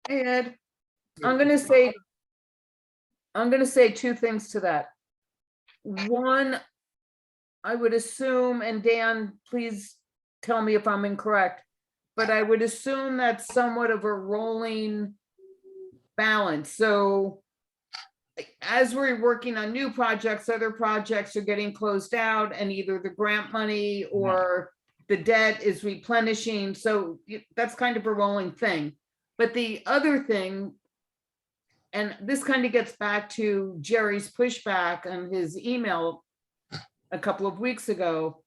Hey, Ed, I'm gonna say two things to that. One, I would assume, and Dan, please tell me if I'm incorrect, but I would assume that's somewhat of a rolling balance. So as we're working on new projects, other projects are getting closed out and either the grant money or the debt is replenishing. So that's kind of a rolling thing. But the other thing, and this kind of gets back to Jerry's pushback on his email a couple of weeks ago.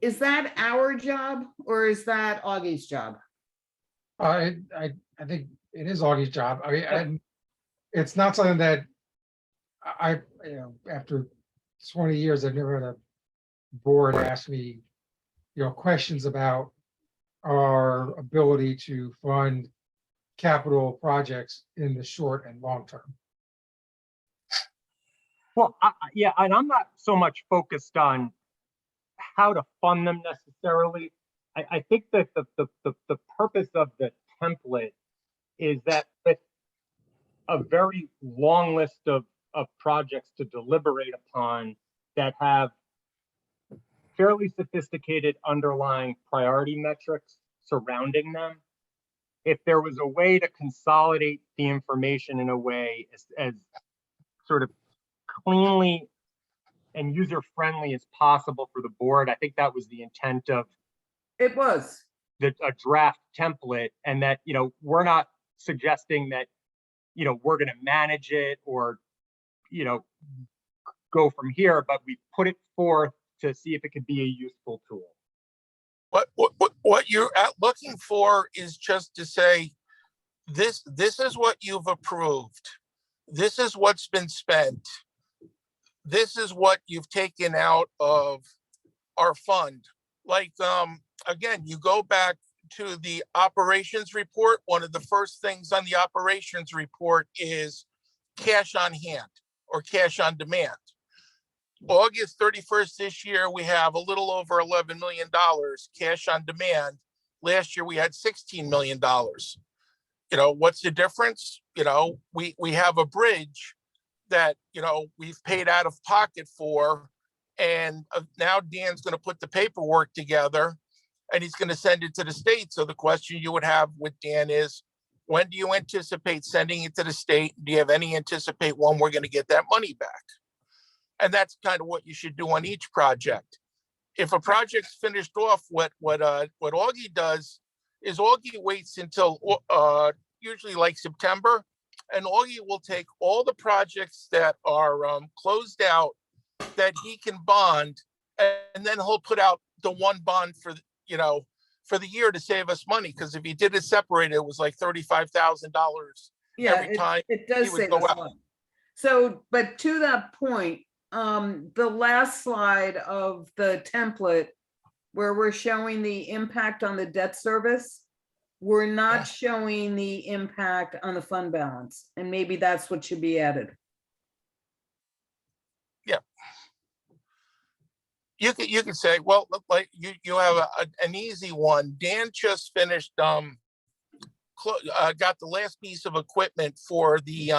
Is that our job or is that Augie's job? I think it is Augie's job. I mean, and it's not something that after 20 years, I've never had a board ask me, questions about our ability to fund capital projects in the short and long term. Well, yeah, and I'm not so much focused on how to fund them necessarily. I think that the purpose of the template is that with a very long list of projects to deliberate upon that have fairly sophisticated underlying priority metrics surrounding them, if there was a way to consolidate the information in a way as sort of cleanly and user-friendly as possible for the board, I think that was the intent of It was. a draft template, and that, we're not suggesting that, we're going to manage it or, go from here, but we put it forth to see if it could be a useful tool. What you're looking for is just to say, this is what you've approved. This is what's been spent. This is what you've taken out of our fund. Like, again, you go back to the operations report. One of the first things on the operations report is cash on hand or cash on demand. August 31st this year, we have a little over $11 million cash on demand. Last year, we had $16 million. What's the difference? We have a bridge that, we've paid out of pocket for, and now Dan's going to put the paperwork together and he's going to send it to the state. So the question you would have with Dan is, when do you anticipate sending it to the state? Do you have any anticipate when we're going to get that money back? And that's kind of what you should do on each project. If a project's finished off, what Augie does is Augie waits until usually like September, and Augie will take all the projects that are closed out that he can bond, and then he'll put out the one bond for the year to save us money. Because if he did it separated, it was like $35,000 every time. It does save us money. So, but to that point, the last slide of the template where we're showing the impact on the debt service, we're not showing the impact on the fund balance, and maybe that's what should be added. Yeah. You can say, well, look, like you have an easy one. Dan just finished, got the last piece of equipment for the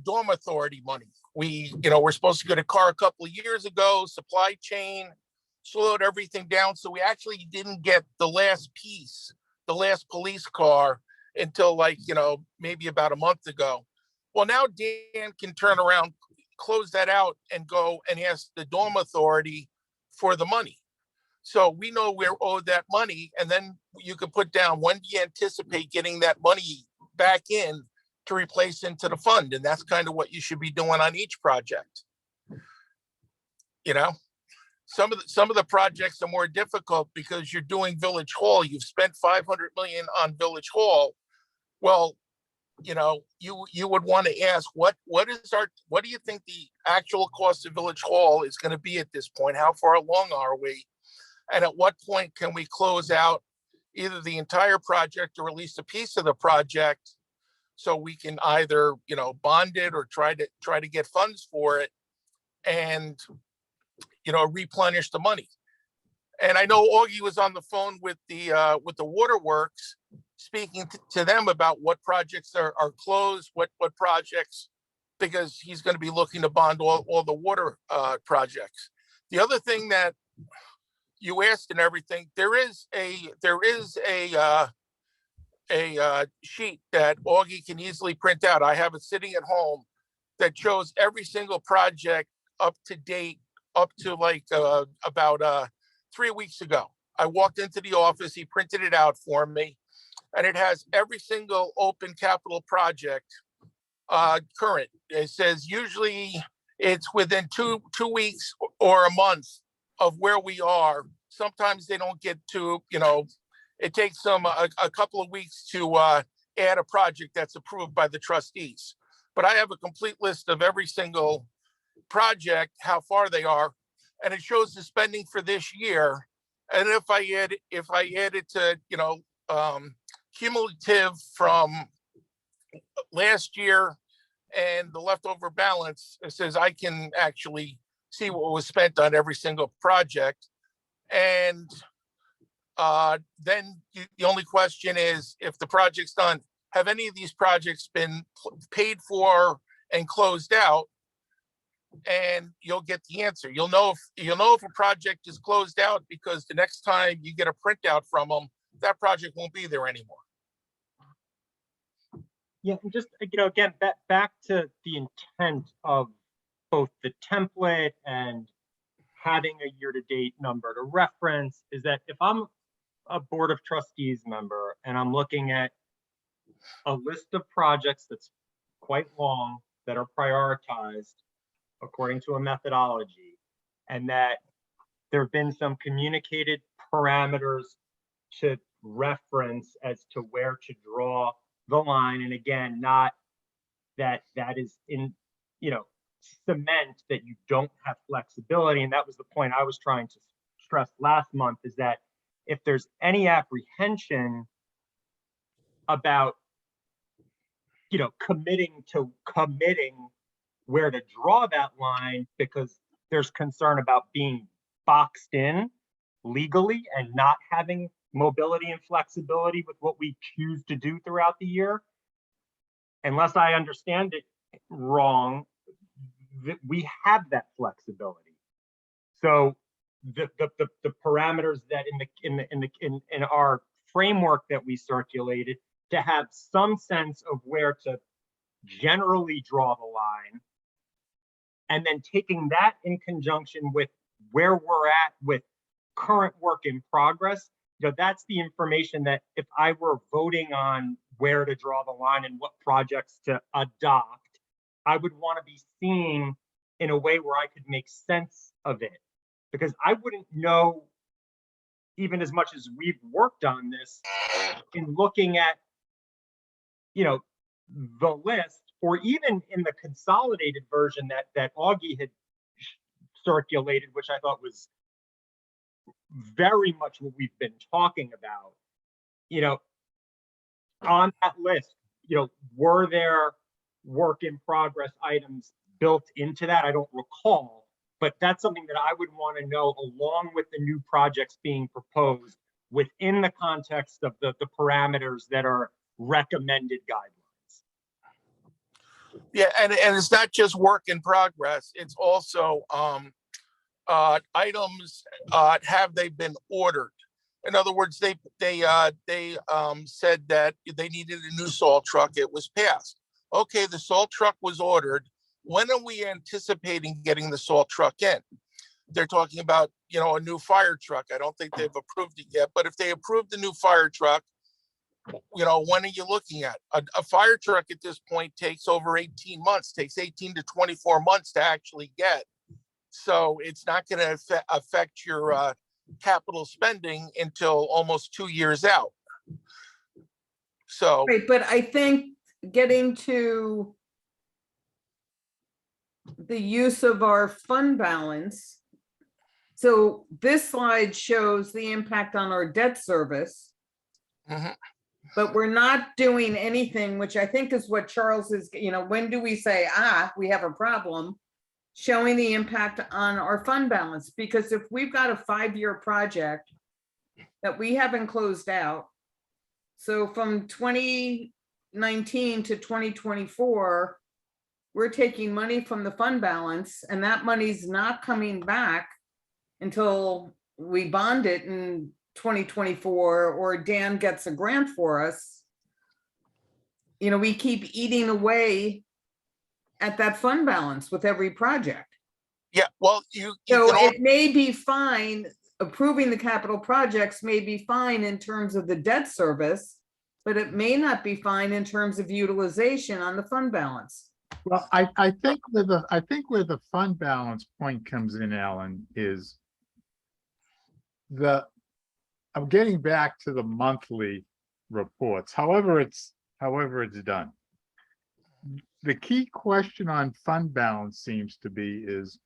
dorm authority money. We're supposed to get a car a couple of years ago, supply chain slowed everything down. So we actually didn't get the last piece, the last police car, until maybe about a month ago. Well, now Dan can turn around, close that out, and go and ask the dorm authority for the money. So we know we're owed that money, and then you can put down, when do you anticipate getting that money back in to replace into the fund? And that's kind of what you should be doing on each project. Some of the projects are more difficult because you're doing Village Hall. You've spent $500 million on Village Hall. Well, you would want to ask, what do you think the actual cost of Village Hall is going to be at this point? How far along are we? And at what point can we close out either the entire project or at least a piece of the project, so we can either, bond it or try to get funds for it and, replenish the money. And I know Augie was on the phone with the waterworks, speaking to them about what projects are closed, what projects, because he's going to be looking to bond all the water projects. The other thing that you asked and everything, there is a sheet that Augie can easily print out. I have it sitting at home that shows every single project up to date, up to like about 3 weeks ago. I walked into the office, he printed it out for me, and it has every single open capital project current. It says usually it's within two weeks or a month of where we are. Sometimes they don't get to, it takes them a couple of weeks to add a project that's approved by the trustees. But I have a complete list of every single project, how far they are, and it shows the spending for this year. And if I add it to, cumulative from last year and the leftover balance, it says I can actually see what was spent on every single project. And then the only question is, if the project's done, have any of these projects been paid for and closed out? And you'll get the answer. You'll know if a project is closed out, because the next time you get a printout from them, that project won't be there anymore. Yeah, and just, again, back to the intent of both the template and having a year-to-date number to reference, is that if I'm a Board of Trustees member and I'm looking at a list of projects that's quite long, that are prioritized according to a methodology, and that there have been some communicated parameters to reference as to where to draw the line. And again, not that is in, cement that you don't have flexibility. And that was the point I was trying to stress last month, is that if there's any apprehension about, committing where to draw that line, because there's concern about being boxed in legally and not having mobility and flexibility with what we choose to do throughout the year. Unless I understand it wrong, we have that flexibility. So the parameters that in our framework that we circulated, to have some sense of where to generally draw the line, and then taking that in conjunction with where we're at with current work in progress, that's the information that if I were voting on where to draw the line and what projects to adopt, I would want to be seeing in a way where I could make sense of it. Because I wouldn't know, even as much as we've worked on this, in looking at, the list, or even in the consolidated version that Augie had circulated, which I thought was very much what we've been talking about. On that list, were there work in progress items built into that? I don't recall, but that's something that I would want to know, along with the new projects being proposed within the context of the parameters that are recommended guidelines. Yeah, and it's not just work in progress, it's also items, have they been ordered? In other words, they said that they needed a new salt truck. It was passed. Okay, the salt truck was ordered. When are we anticipating getting the salt truck in? They're talking about, a new fire truck. I don't think they've approved it yet, but if they approved the new fire truck, when are you looking at? A fire truck at this point takes over 18 months, takes 18 to 24 months to actually get. So it's not going to affect your capital spending until almost 2 years out. So, Right, but I think getting to the use of our fund balance. So this slide shows the impact on our debt service. mhm. But we're not doing anything, which I think is what Charles is, when do we say, we have a problem? Showing the impact on our fund balance, because if we've got a 5-year project that we haven't closed out, So from 2019 to 2024, we're taking money from the fund balance, and that money's not coming back until we bond it in 2024, or Dan gets a grant for us. You know, we keep eating away at that fund balance with every project. Yeah, well, you So can, it may be fine, approving the capital projects may be fine in terms of the debt service, but it may not be fine in terms of utilization on the fund balance. Well, I think where the fund balance point comes in, Alan, is I'm getting back to the monthly reports, however it's done. The key question on fund balance seems to be is,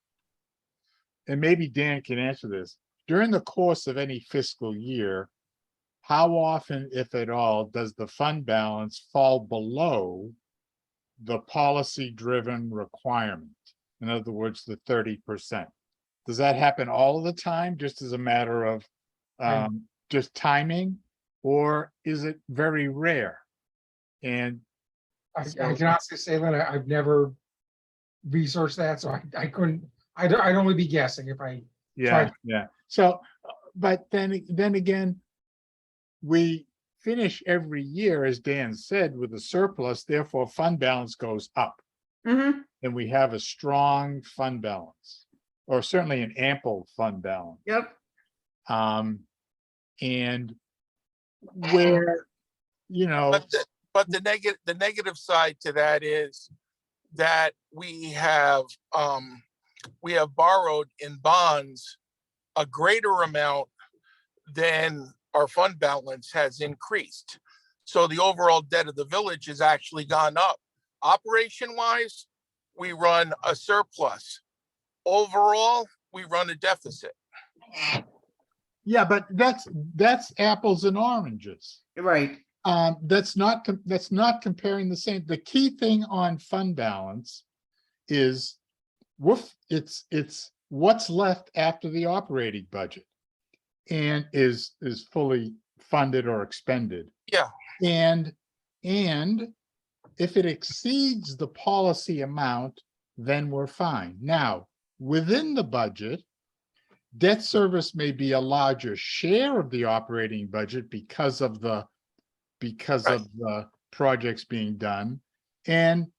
and maybe Dan can answer this, during the course of any fiscal year, how often, if at all, does the fund balance fall below the policy-driven requirement? In other words, the 30%. Does that happen all the time, just as a matter of Right. just timing, or is it very rare? And I So- can honestly say, Lynn, I've never researched that, so I couldn't, I'd only be guessing if I, yeah, Right. yeah. So, but then again, we finish every year, as Dan said, with a surplus, therefore fund balance goes up. Mhm. And we have a strong fund balance, or certainly an ample fund balance. Yep. And where, but the negative side to that is that we have borrowed in bonds a greater amount than our fund balance has increased. So the overall debt of the village has actually gone up. Operation wise, we run a surplus. Overall, we run a deficit. yeah, but that's apples and oranges. Right. That's not comparing the same. The key thing on fund balance is it's what's left after the operating budget and is fully funded or expended. Yeah. And if it exceeds the policy amount, then we're fine. Now, within the budget, debt service may be a larger share of the operating budget because of the projects being done. And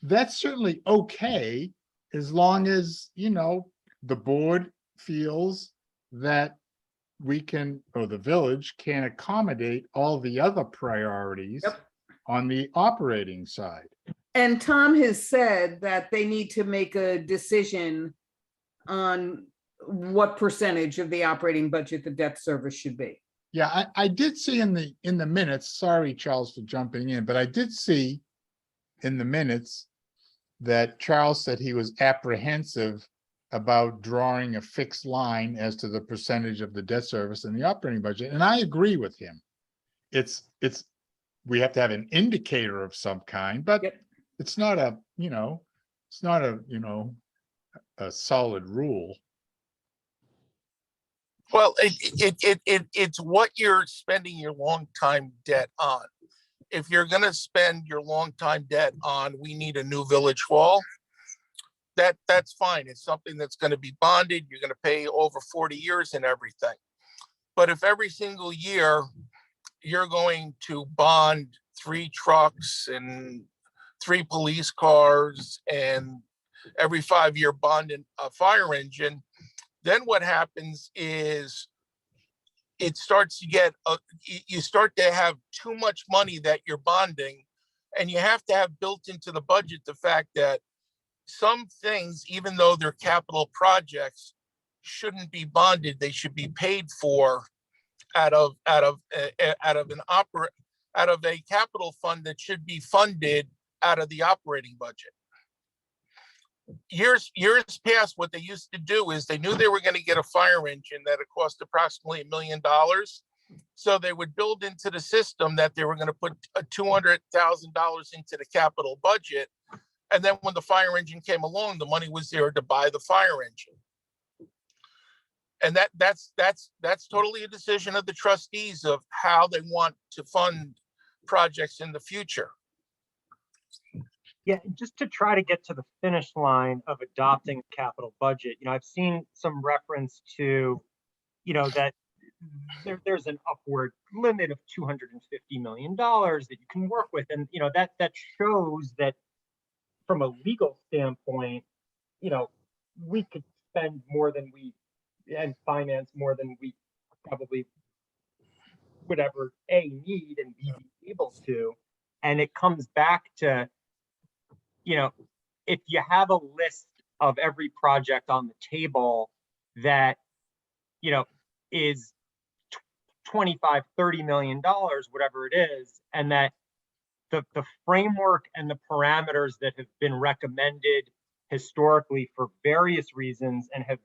that's certainly okay, as long as, the board feels that we can, or the village can accommodate all the other priorities Yep. on the operating side. And Tom has said that they need to make a decision on what percentage of the operating budget the debt service should be. Yeah, I did see in the minutes, sorry, Charles, for jumping in, but I did see in the minutes that Charles said he was apprehensive about drawing a fixed line as to the percentage of the debt service in the operating budget, and I agree with him. We have to have an indicator of some kind, but Yep. it's not a solid rule. Well, it's what you're spending your long time debt on. If you're gonna spend your long time debt on, we need a new village hall, that's fine. It's something that's gonna be bonded. You're gonna pay over 40 years and everything. But if every single year you're going to bond 3 trucks and 3 police cars and every 5-year bonding a fire engine, then what happens is it starts to get, you start to have too much money that you're bonding, and you have to have built into the budget the fact that some things, even though they're capital projects, shouldn't be bonded. They should be paid for out of a capital fund that should be funded out of the operating budget. Years past, what they used to do is they knew they were going to get a fire engine that it cost approximately $1 million. So they would build into the system that they were going to put $200,000 into the capital budget. And then when the fire engine came along, the money was there to buy the fire engine. And that's totally a decision of the trustees of how they want to fund projects in the future. Yeah, just to try to get to the finish line of adopting a capital budget, I've seen some reference to, that there's an upward limit of $250 million that you can work with. And, that shows that from a legal standpoint, we could spend more than and finance more than we probably would ever need and be able to. And it comes back to, if you have a list of every project on the table that, is 25, $30 million, whatever it is, and that the framework and the parameters that have been recommended historically for various reasons and have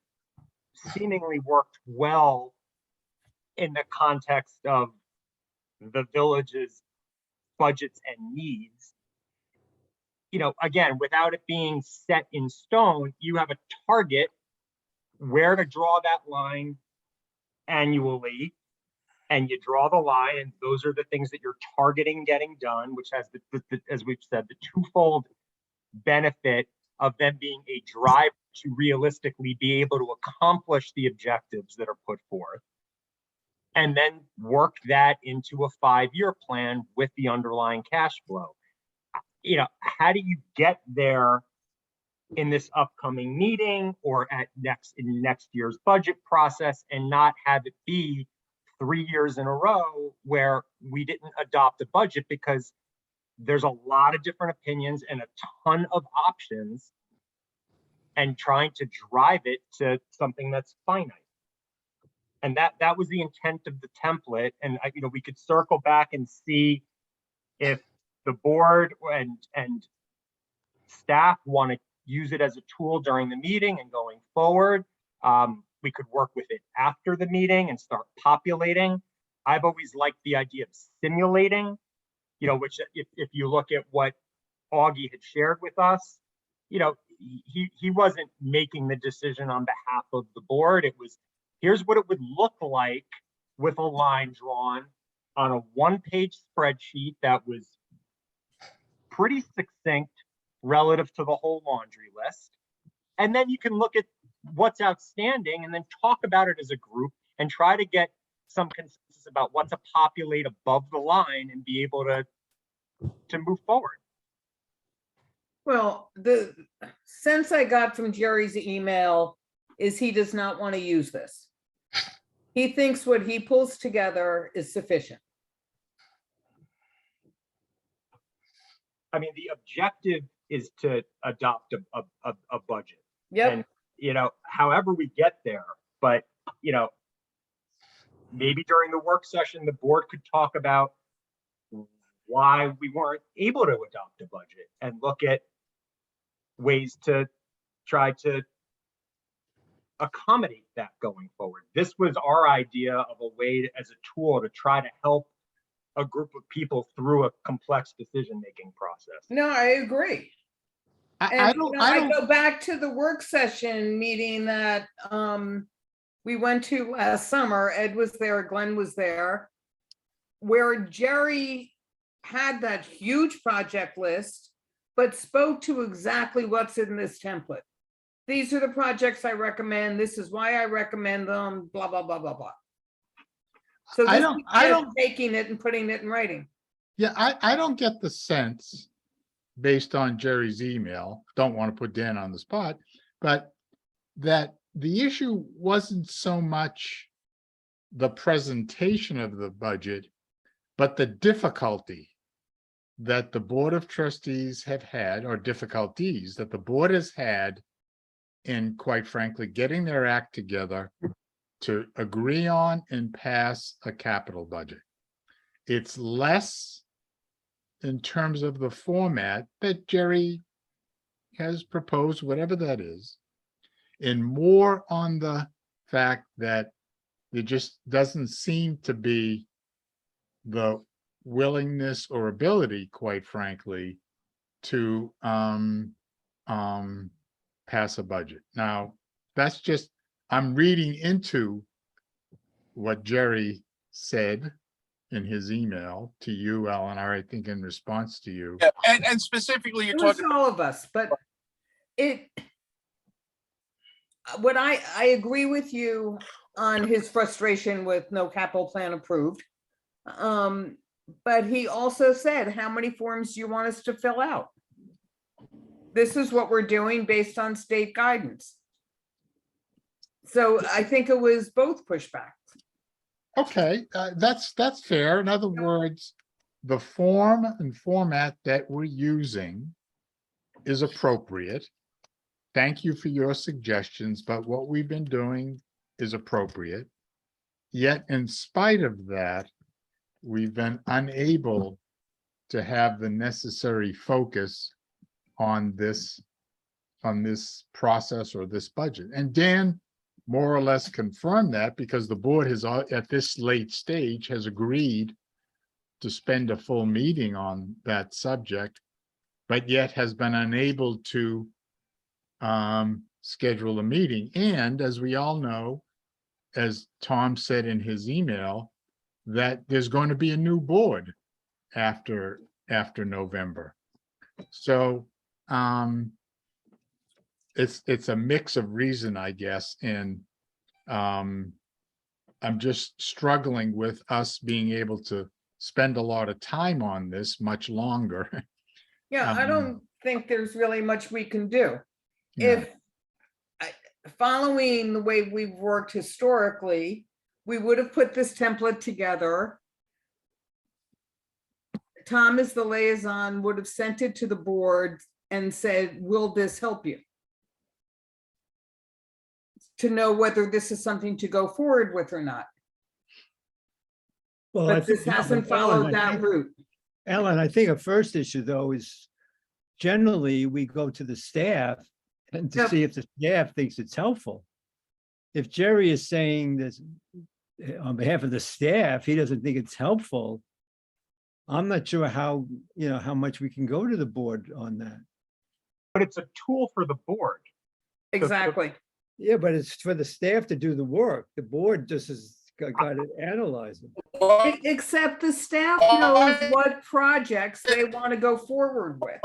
seemingly worked well in the context of the village's budgets and needs, again, without it being set in stone, you have a target where to draw that line annually, and you draw the line, and those are the things that you're targeting getting done, which has as we've said, the twofold benefit of them being a drive to realistically be able to accomplish the objectives that are put forth, and then work that into a 5-year plan with the underlying cash flow. How do you get there in this upcoming meeting or in next year's budget process and not have it be 3 years in a row where we didn't adopt a budget because there's a lot of different opinions and a ton of options, and trying to drive it to something that's finite. And that was the intent of the template. And we could circle back and see if the board and staff want to use it as a tool during the meeting and going forward. We could work with it after the meeting and start populating. I've always liked the idea of simulating, which if you look at what Augie had shared with us, he wasn't making the decision on behalf of the board. It was, here's what it would look like with a line drawn on a 1-page spreadsheet that was pretty succinct relative to the whole laundry list. And then you can look at what's outstanding and then talk about it as a group and try to get some consensus about what to populate above the line and be able to move forward. Well, the sense I got from Jerry's email is he does not want to use this. He thinks what he pulls together is sufficient. I mean, the objective is to adopt a budget. Yep. And, however we get there, but, maybe during the work session, the board could talk about why we weren't able to adopt a budget and look at ways to try to accommodate that going forward. This was our idea of a way as a tool to try to help a group of people through a complex decision-making process. No, I agree. I And don't, I go back to the work session meeting that we went to last summer. Ed was there, Glenn was there, where Jerry had that huge project list, but spoke to exactly what's in this template. These are the projects I recommend. This is why I recommend them, blah, blah, blah, blah, blah. So I this don't- is I just don't- taking it and putting it in writing. yeah, I don't get the sense, based on Jerry's email, don't want to put Dan on the spot, but that the issue wasn't so much the presentation of the budget, but the difficulty that the Board of Trustees have had, or difficulties that the board has had in, quite frankly, getting their act together to agree on and pass a capital budget. It's less in terms of the format that Jerry has proposed, whatever that is, and more on the fact that there just doesn't seem to be the willingness or ability, quite frankly, to pass a budget. Now, that's just I'm reading into what Jerry said in his email to you, Alan, or I think in response to you. Yeah, and specifically, you're It was talking, all of us, but it, what I agree with you on his frustration with no capital plan approved. But he also said, how many forms do you want us to fill out? This is what we're doing based on state guidance. So I think it was both pushbacks. Okay, that's fair. In other words, the form and format that we're using is appropriate. Thank you for your suggestions, but what we've been doing is appropriate. Yet in spite of that, we've been unable to have the necessary focus on this process or this budget. And Dan more or less confirmed that because the board has, at this late stage, has agreed to spend a full meeting on that subject, but yet has been unable to schedule a meeting. And as we all know, as Tom said in his email, that there's going to be a new board after November. So it's a mix of reason, I guess, and I'm just struggling with us being able to spend a lot of time on this much longer. Yeah, I don't think there's really much we can do. Yeah. Following the way we've worked historically, we would have put this template together. Tom, as the liaison, would have sent it to the board and said, will this help you? To know whether this is something to go forward with or not. Well, I But this think- hasn't Ellen, followed I that think- route. Ellen, I think a first issue though is generally we go to the staff and to Yep. see if the staff thinks it's helpful. If Jerry is saying this on behalf of the staff, he doesn't think it's helpful. I'm not sure how, how much we can go to the board on that. But it's a tool for the board. Exactly. Yeah, but it's for the staff to do the work. The board just has got to analyze it. Except the staff knows what projects they want to go forward with.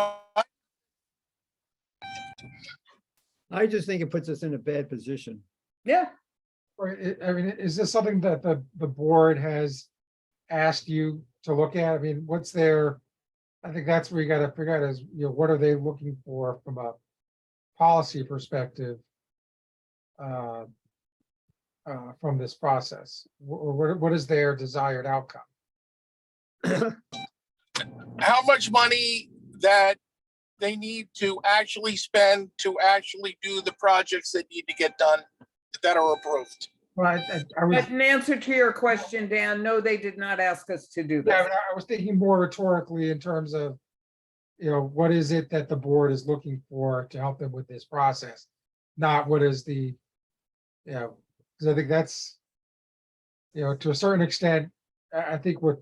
I just think it puts us in a bad position. Yeah, Or, I mean, is this something that the board has asked you to look at? I mean, what's their, I think that's where you gotta figure out is, what are they looking for from a policy perspective? From this process, or what is their desired outcome? how much money that they need to actually spend to actually do the projects that need to get done that are approved. Right, I was, but in answer to your question, Dan, no, they did not ask us to do yeah, this. I was thinking more rhetorically in terms of, what is it that the board is looking for to help them with this process? Not what is the, because I think that's, to a certain extent, I think what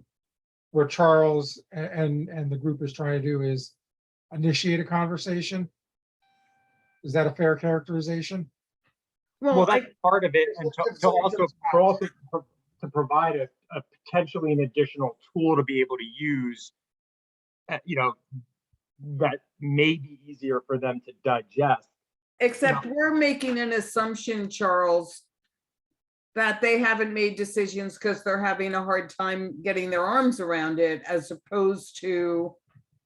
Charles and the group is trying to do is initiate a conversation. Is that a fair characterization? Well, I- that's part of it, and to provide a potentially an additional tool to be able to use, that may be easier for them to digest. except we're making an assumption, Charles, that they haven't made decisions because they're having a hard time getting their arms around it, as opposed to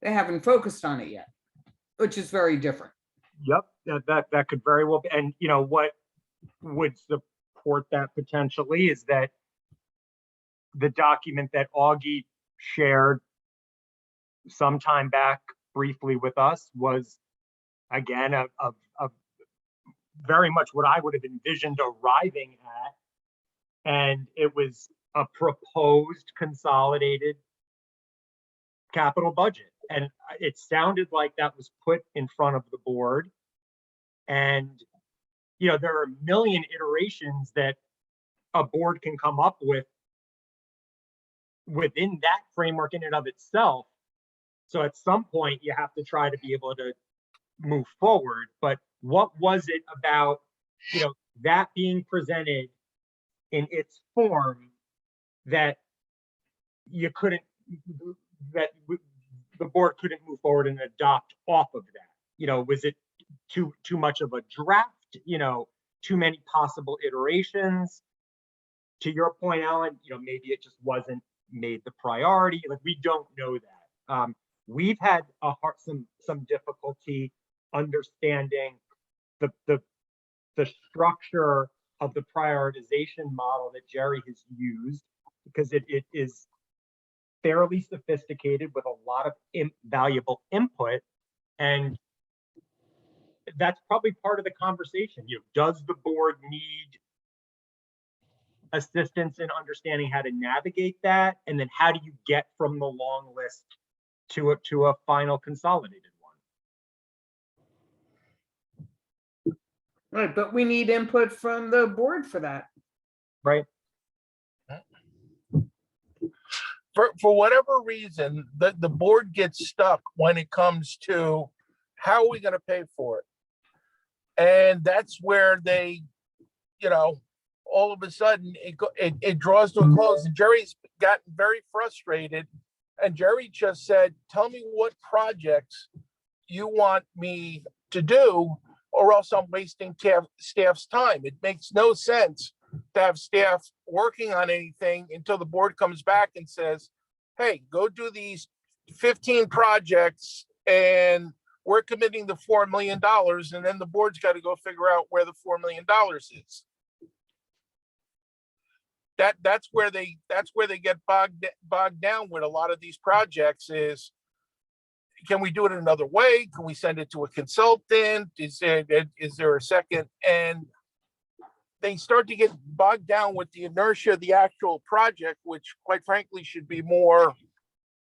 they haven't focused on it yet, which is very different. Yep, that could very well be, and what would support that potentially is that the document that Augie shared sometime back briefly with us was, again, a very much what I would have envisioned arriving at. And it was a proposed consolidated capital budget. And it sounded like that was put in front of the board. And, there are a million iterations that a board can come up with within that framework in and of itself. So at some point you have to try to be able to move forward. But what was it about, that being presented in its form that you couldn't, that the board couldn't move forward and adopt off of that? You know, was it too much of a draft? You know, too many possible iterations? To your point, Alan, you know, maybe it just wasn't made the priority. Like, we don't know that. We've had some difficulty understanding the structure of the prioritization model that Jerry has used, because it is fairly sophisticated with a lot of valuable input. And that's probably part of the conversation. You know, does the board need assistance in understanding how to navigate that? And then how do you get from the long list to a final consolidated one? Right, but we need input from the board for that. Right? For whatever reason, the board gets stuck when it comes to how are we gonna pay for it? And that's where they, you know, all of a sudden it draws to a close, and Jerry's gotten very frustrated. And Jerry just said, tell me what projects you want me to do, or else I'm wasting staff's time. It makes no sense to have staff working on anything until the board comes back and says, hey, go do these 15 projects and we're committing the $4 million. And then the board's got to go figure out where the $4 million is. That's where they get bogged down with a lot of these projects is, can we do it another way? Can we send it to a consultant? Is there a second? And they start to get bogged down with the inertia of the actual project, which quite frankly should be more,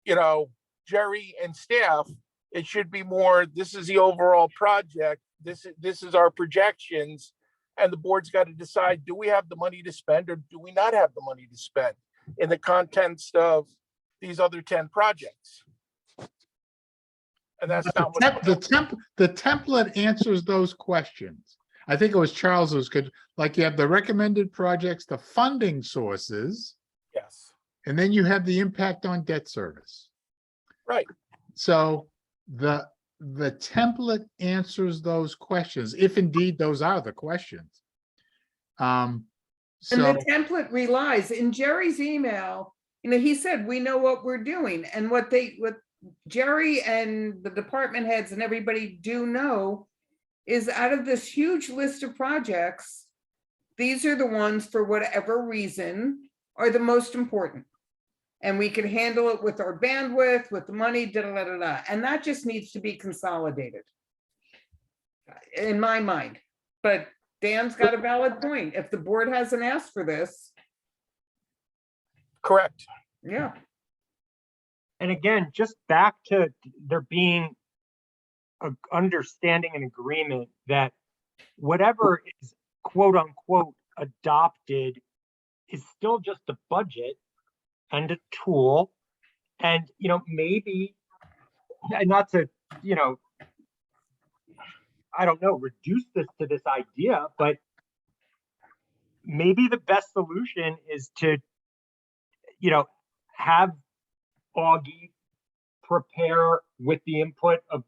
you know, Jerry and staff. It should be more, this is the overall project. This is our projections. And the board's got to decide, do we have the money to spend or do we not have the money to spend in the context of these other 10 projects? And that's not what The template answers those questions. I think it was Charles who was good. Like, you have the recommended projects, the funding sources, yes, and then you have the impact on debt service. right. So the template answers those questions, if indeed those are the questions. And So the template relies, in Jerry's email, you know, he said, we know what we're doing, and what Jerry and the department heads and everybody do know is, out of this huge list of projects, these are the ones, for whatever reason, are the most important. And we can handle it with our bandwidth, with the money, and that just needs to be consolidated, in my mind. But Dan's got a valid point. If the board hasn't asked for this, Correct. yeah. And again, just back to there being an understanding and agreement that whatever is quote unquote adopted is still just a budget and a tool. And, you know, maybe, not to, you know, I don't know, reduce this to this idea, but maybe the best solution is to, you know, have Augie prepare with the input of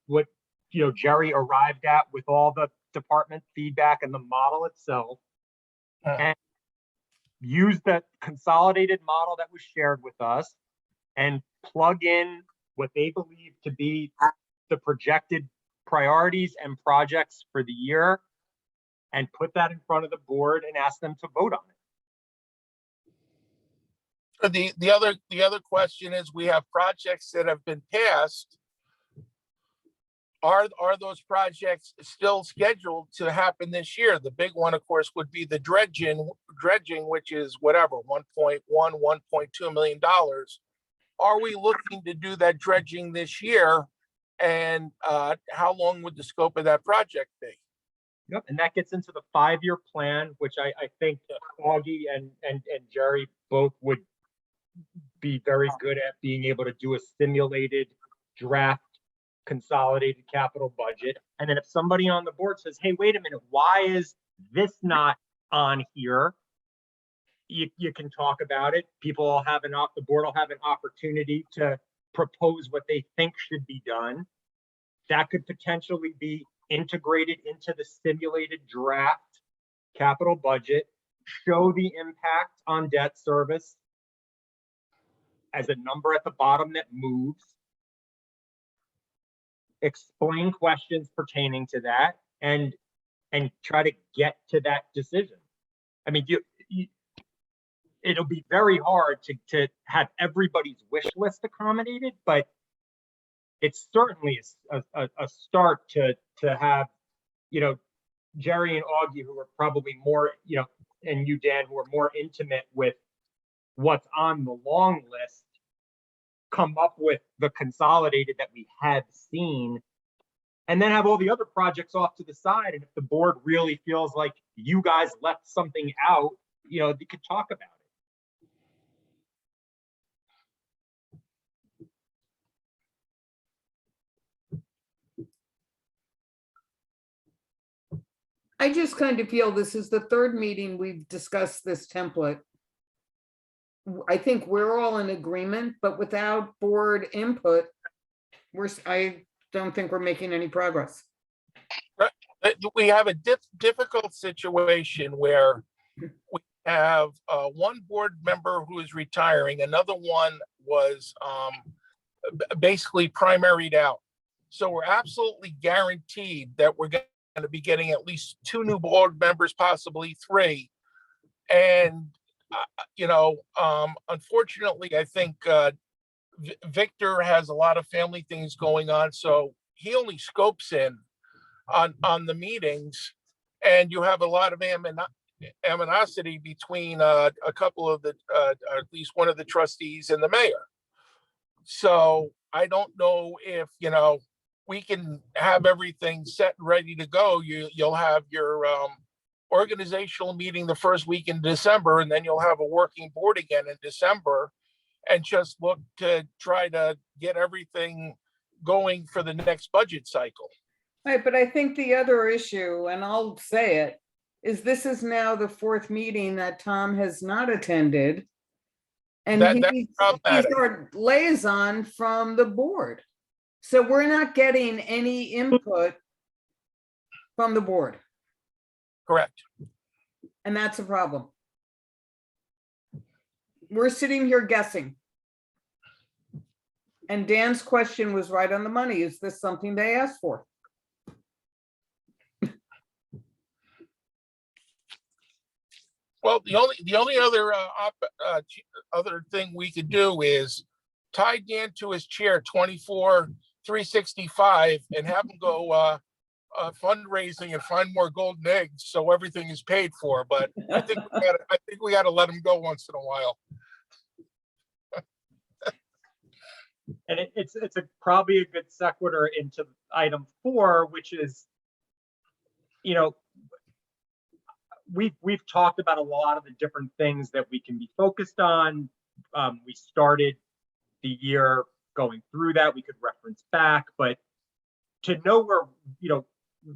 what, you know, Jerry arrived at with all the department feedback and the model itself, and use that consolidated model that was shared with us and plug in what they believe to be the projected priorities and projects for the year, and put that in front of the board and ask them to vote on it. The other question is, we have projects that have been passed. Are those projects still scheduled to happen this year? The big one, of course, would be the dredging, which is whatever, 1.2 million dollars. Are we looking to do that dredging this year? And how long would the scope of that project be? Yep. And that gets into the 5-year plan, which I think Augie and Jerry both would be very good at, being able to do a simulated draft consolidated capital budget. And then if somebody on the board says, hey, wait a minute, why is this not on here, you can talk about it. People will have the board will have an opportunity to propose what they think should be done. That could potentially be integrated into the simulated draft capital budget, show the impact on debt service as a number at the bottom that moves, explain questions pertaining to that, and try to get to that decision. I mean, it'll be very hard to have everybody's wish list accommodated, but it's certainly a start to have, you know, Jerry and Augie, who are probably more, you know, and you, Dan, who are more intimate with what's on the long list, come up with the consolidated that we had seen, and then have all the other projects off to the side. And if the board really feels like you guys left something out, you know, you could talk about it. I just kind of feel this is the third meeting we've discussed this template. I think we're all in agreement, but without board input, I don't think we're making any progress. We have a difficult situation where we have one board member who is retiring, another one was basically primaried out. So we're absolutely guaranteed that we're going to be getting at least 2 new board members, possibly 3. And, you know, unfortunately, I think Victor has a lot of family things going on, so he only scopes in on the meetings, and you have a lot of animosity between a couple of the, at least one of the trustees and the mayor. So I don't know if, you know, we can have everything set and ready to go. You'll have your organizational meeting the first week in December, and then you'll have a working board again in December, and just look to try to get everything going for the next budget cycle. Right, but I think the other issue, and I'll say it, is this is now the 4th meeting that Tom has not attended. And That's he's problematic. our liaison from the board. So we're not getting any input from the board, Correct. and that's a problem. We're sitting here guessing. And Dan's question was right on the money. Is this something they asked for? Well, the only other other thing we could do is tie Dan to his chair 24/365 and have him go fundraising and find more golden eggs so everything is paid for. But I think we got to let him go once in a while. And it's probably a good sequitur into item 4, which is, you know, we've talked about a lot of the different things that we can be focused on. We started the year going through that. We could reference back, but to know where, you know,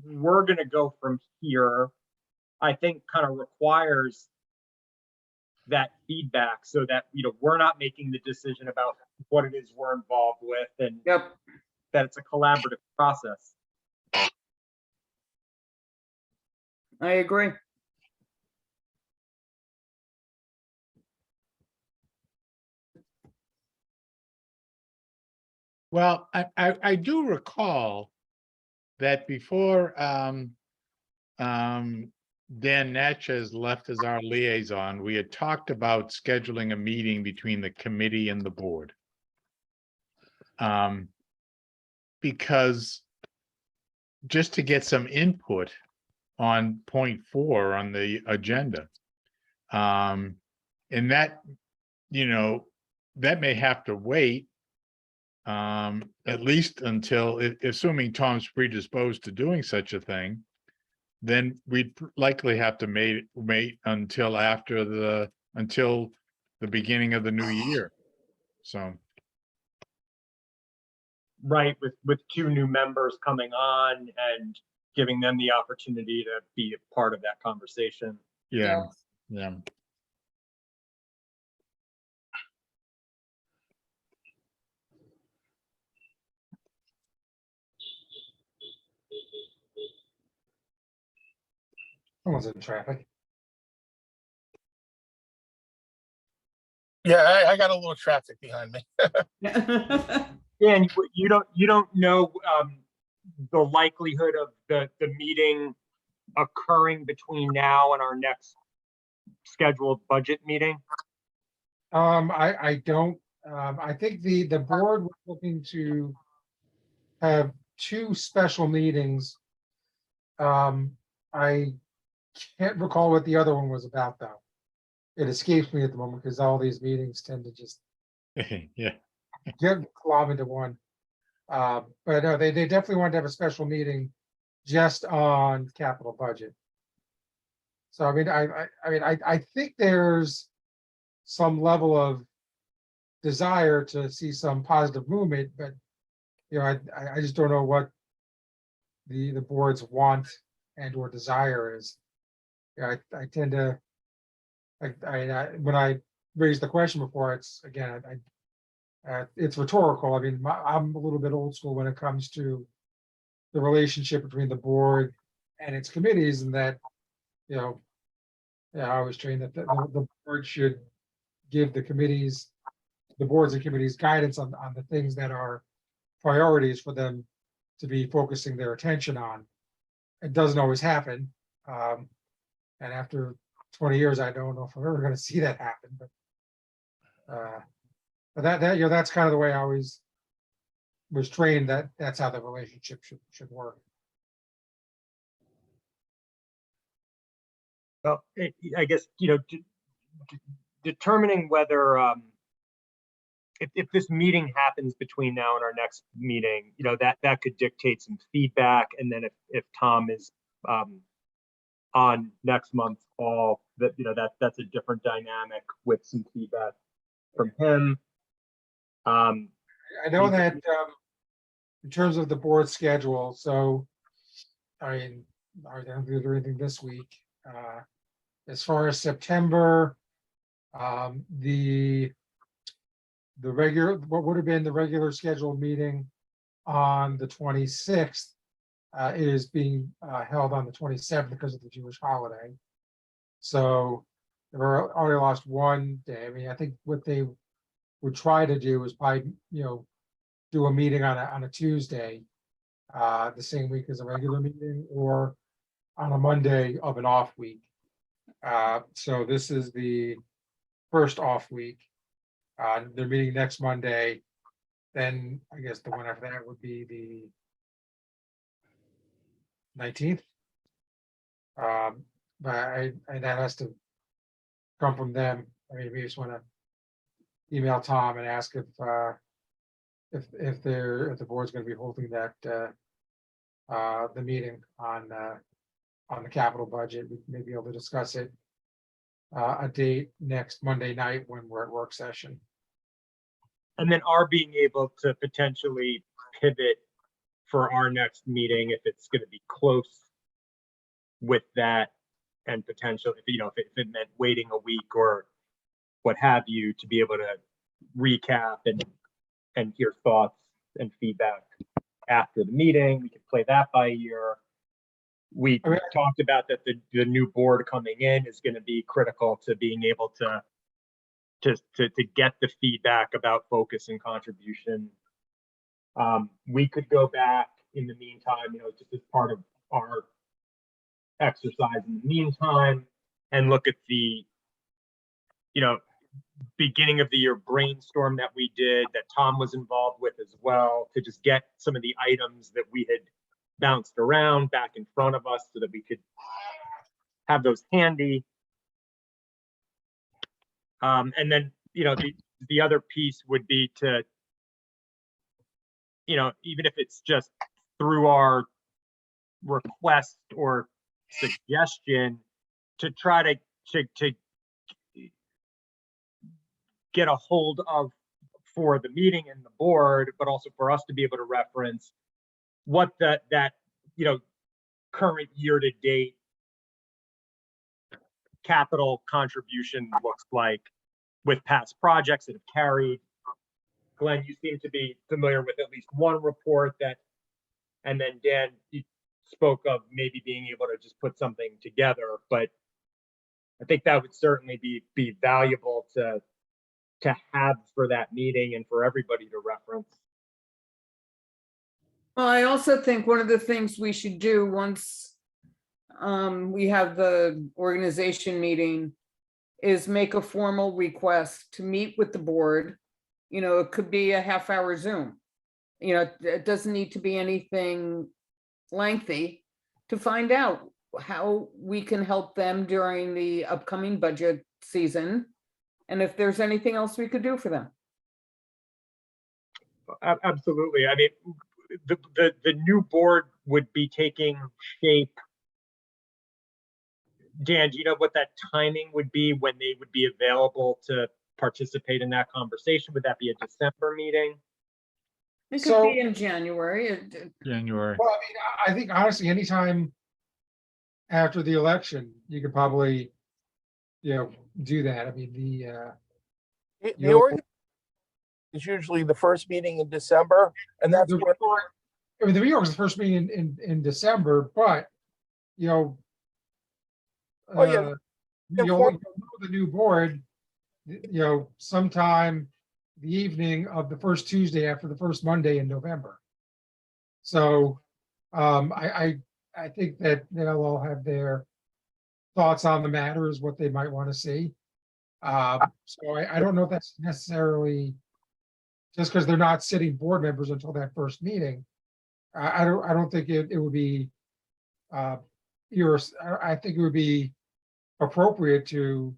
we're going to go from here, I think kind of requires that feedback, so that, you know, we're not making the decision about what it is we're involved with, and Yep. that it's a collaborative process. I agree. Well, I do recall that before Dan Natchez left as our liaison, we had talked about scheduling a meeting between the committee and the board. Because just to get some input on point 4 on the agenda. And that, you know, that may have to wait at least until, assuming Tom's predisposed to doing such a thing, then we'd likely have to wait until after the beginning of the new year. So. Right, with 2 new members coming on, and giving them the opportunity to be a part of that conversation. Yeah, yeah. Someone's in traffic. Yeah, I got a little traffic behind me. Dan, you don't know the likelihood of the meeting occurring between now and our next scheduled budget meeting? I don't, I think the board was looking to have two special meetings. I can't recall what the other one was about, though. It escapes me at the moment because all these meetings tend to just Yeah, get glom into one. But no, they definitely wanted to have a special meeting just on capital budget. So I mean, I think there's some level of desire to see some positive movement, but you know, I just don't know what the board's want and or desire is. Yeah, I tend to, when I raised the question before, it's again, it's rhetorical. I mean, I'm a little bit old school when it comes to the relationship between the board and its committees, and that, you know, yeah, I was trained that the board should give the committees, the boards and committees guidance on the things that are priorities for them to be focusing their attention on. It doesn't always happen. And after 20 years, I don't know if I'm ever going to see that happen, but that, you know, that's kind of the way I always was trained, that that's how the relationship should work. Well, I guess, you know, determining whether, if this meeting happens between now and our next meeting, you know, that could dictate some feedback. And then if Tom is on next month's call, that, you know, that's a different dynamic with some feedback from him. I know that in terms of the board schedule, so I mean, are there anything this week? As far as September, the regular, what would have been the regular scheduled meeting on the 26th is being held on the 27th because of the Jewish holiday. So they've already lost one day. I mean, I think what they would try to do is probably, you know, do a meeting on a Tuesday, the same week as a regular meeting, or on a Monday of an off week. So this is the first off week. They're meeting next Monday. Then I guess the one after that would be the 19th. But that has to come from them. I mean, we just want to email Tom and ask if the board's going to be holding that the meeting on the capital budget. We may be able to discuss it a date next Monday night when we're at work session. And then are being able to potentially pivot for our next meeting if it's going to be close with that, and potential, if, you know, if it meant waiting a week or what have you, to be able to recap and hear thoughts and feedback after the meeting. We could play that by ear. We I mean, talked about that the new board coming in is going to be critical to being able to get the feedback about focus and contribution. We could go back in the meantime, you know, just as part of our exercise in the meantime, and look at the, you know, beginning of the year brainstorm that we did, that Tom was involved with as well, to just get some of the items that we had bounced around back in front of us so that we could have those handy. And then, you know, the other piece would be to, you know, even if it's just through our request or suggestion, to try to get a hold of, for the meeting and the board, but also for us to be able to reference what that, you know, current year-to-date capital contribution looks like with past projects that have carried. Glenn, you seem to be familiar with at least one report that, and then Dan, you spoke of maybe being able to just put something together, but I think that would certainly be valuable to have for that meeting and for everybody to reference. Well, I also think one of the things we should do once we have the organization meeting is make a formal request to meet with the board. You know, it could be a half-hour Zoom. You know, it doesn't need to be anything lengthy, to find out how we can help them during the upcoming budget season, and if there's anything else we could do for them. Absolutely. I mean, the new board would be taking shape. Dan, do you know what that timing would be when they would be available to participate in that conversation? Would that be a December meeting? It could So- be in January. January. Well, I mean, I think honestly, anytime after the election, you could probably, do that. I mean, The You'll- org is usually the first meeting in December, and that's the where, reorg is the first meeting in December, but, Oh, yeah. you'll know the new board, sometime the evening of the first Tuesday after the first Monday in November. So, I think that they'll all have their thoughts on the matter, is what they might want to see. So I don't know if that's necessarily just because they're not sitting board members until that first meeting. I don't think it would be, I think it would be appropriate to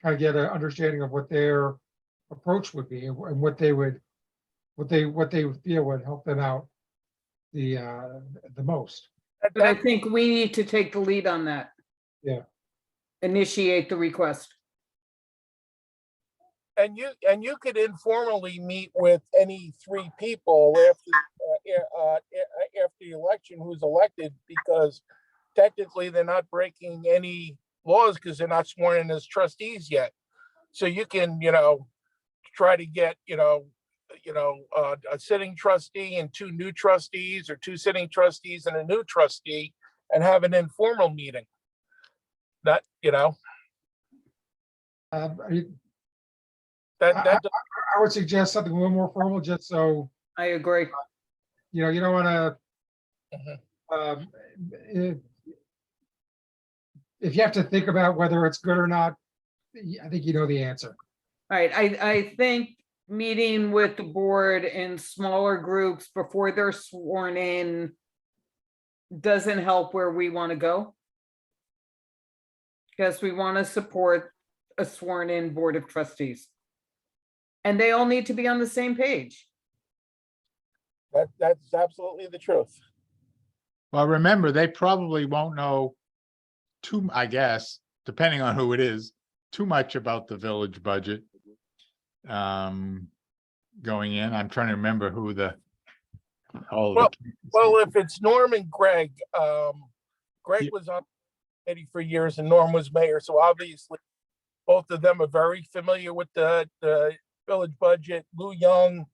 kind of get an understanding of what their approach would be and what they would feel would help them out the most. But I think we need to take the lead on that. Yeah. Initiate the request. and you could informally meet with any three people after the election who's elected, because technically they're not breaking any laws because they're not sworn in as trustees yet. So you can, try to get, a sitting trustee and two new trustees, or two sitting trustees and a new trustee, and have an informal meeting. That, I mean, that I would suggest something a little more formal, just so, I agree. you don't want Mhm. to, if you have to think about whether it's good or not, I think you know the answer. All right, I think meeting with the board in smaller groups before they're sworn in doesn't help where we want to go. Because we want to support a sworn-in board of trustees. And they all need to be on the same page. that's absolutely the truth. Well, remember, they probably won't know I guess, depending on who it is, too much about the village budget. Going in, I'm trying to remember who all of the. Well, if it's Norm and Greg, Greg Yeah. was on committee for years and Norm was mayor, so obviously both of them are very familiar with the village budget. Lou Young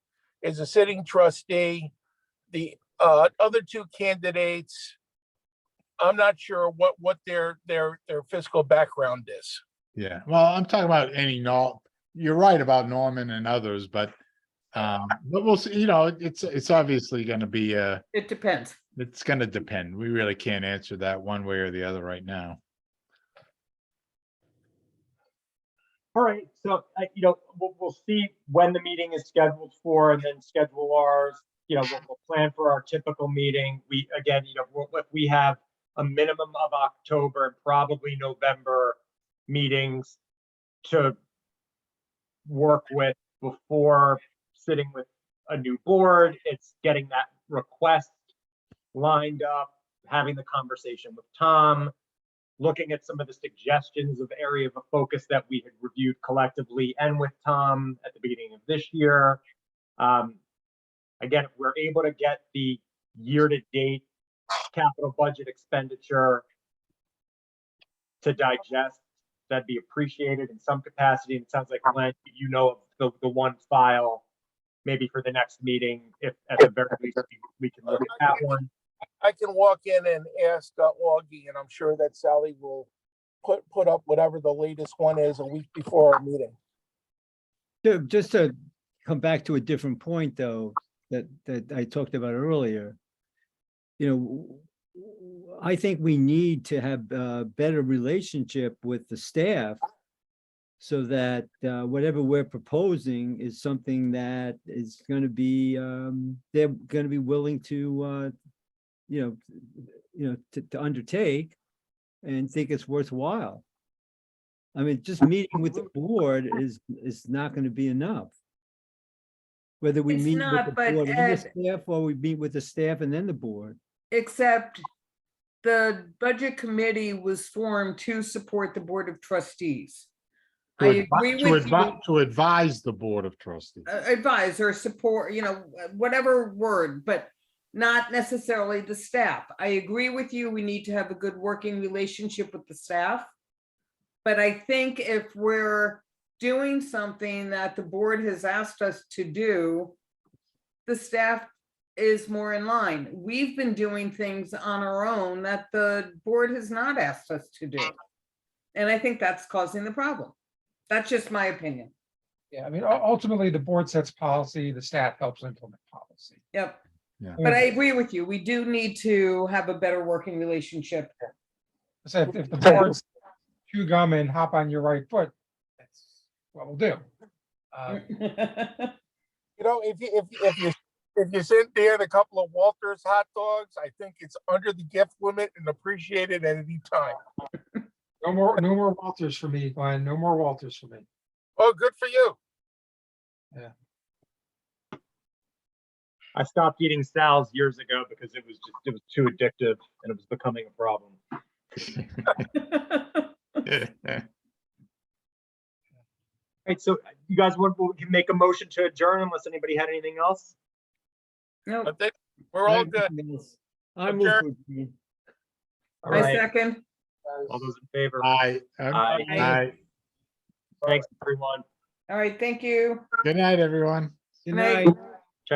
is a sitting trustee. The other two candidates, I'm not sure what their fiscal background is. Yeah, well, I'm talking about you're right about Norman and others, but we'll see, it's obviously gonna be, It depends. it's gonna depend. We really can't answer that one way or the other right now. All right, so, we'll see when the meeting is scheduled for, and then schedule ours. We'll plan for our typical meeting. We have a minimum of October and probably November meetings to work with before sitting with a new board. It's getting that request lined up, having the conversation with Tom, looking at some of the suggestions of area of focus that we had reviewed collectively and with Tom at the beginning of this year. Again, if we're able to get the year-to-date capital budget expenditure to digest, that'd be appreciated in some capacity. And it sounds like, Glenn, you know of the one file, maybe for the next meeting, if at the very least, we can look at that one. I can walk in and ask Augie, and I'm sure that Sally will put up whatever the latest one is a week before our meeting. Just to come back to a different point, though, that I talked about earlier. You know, I think we need to have a better relationship with the staff so that whatever we're proposing is something that is going to be, they're going to be willing to, to undertake and think it's worthwhile. I mean, just meeting with the board is not going to be enough. Whether we It's meet with the not, but board and the Ed- staff, or we meet with the staff and then the board. Except the budget committee was formed to support the Board of Trustees. I agree with you, To advise the Board of Trustees. advise or support, whatever word, but not necessarily the staff. I agree with you, we need to have a good working relationship with the staff. But I think if we're doing something that the board has asked us to do, the staff is more in line. We've been doing things on our own that the board has not asked us to do. And I think that's causing the problem. That's just my opinion. Yeah, I mean, ultimately, the board sets policy, the staff helps implement policy. Yep. Yeah. But I agree with you. We do need to have a better working relationship. So if the board's chew gum and hop on your right foot, that's what we'll do. If you sit there and a couple of Walters hot dogs, I think it's under the gift limit and appreciated at any time. No more Walters for me, Glenn. No more Walters for me. Oh, good for you. I stopped eating Sal's years ago because it was too addictive and it was becoming a problem. Right, so you guys we can make a motion to adjourn unless anybody had anything else? No, I think we're all good. I move to adjourn. All I right, second. all those in favor? Aye. Aye. Thanks, everyone. All right, thank you. Good night, everyone. Good Night. night.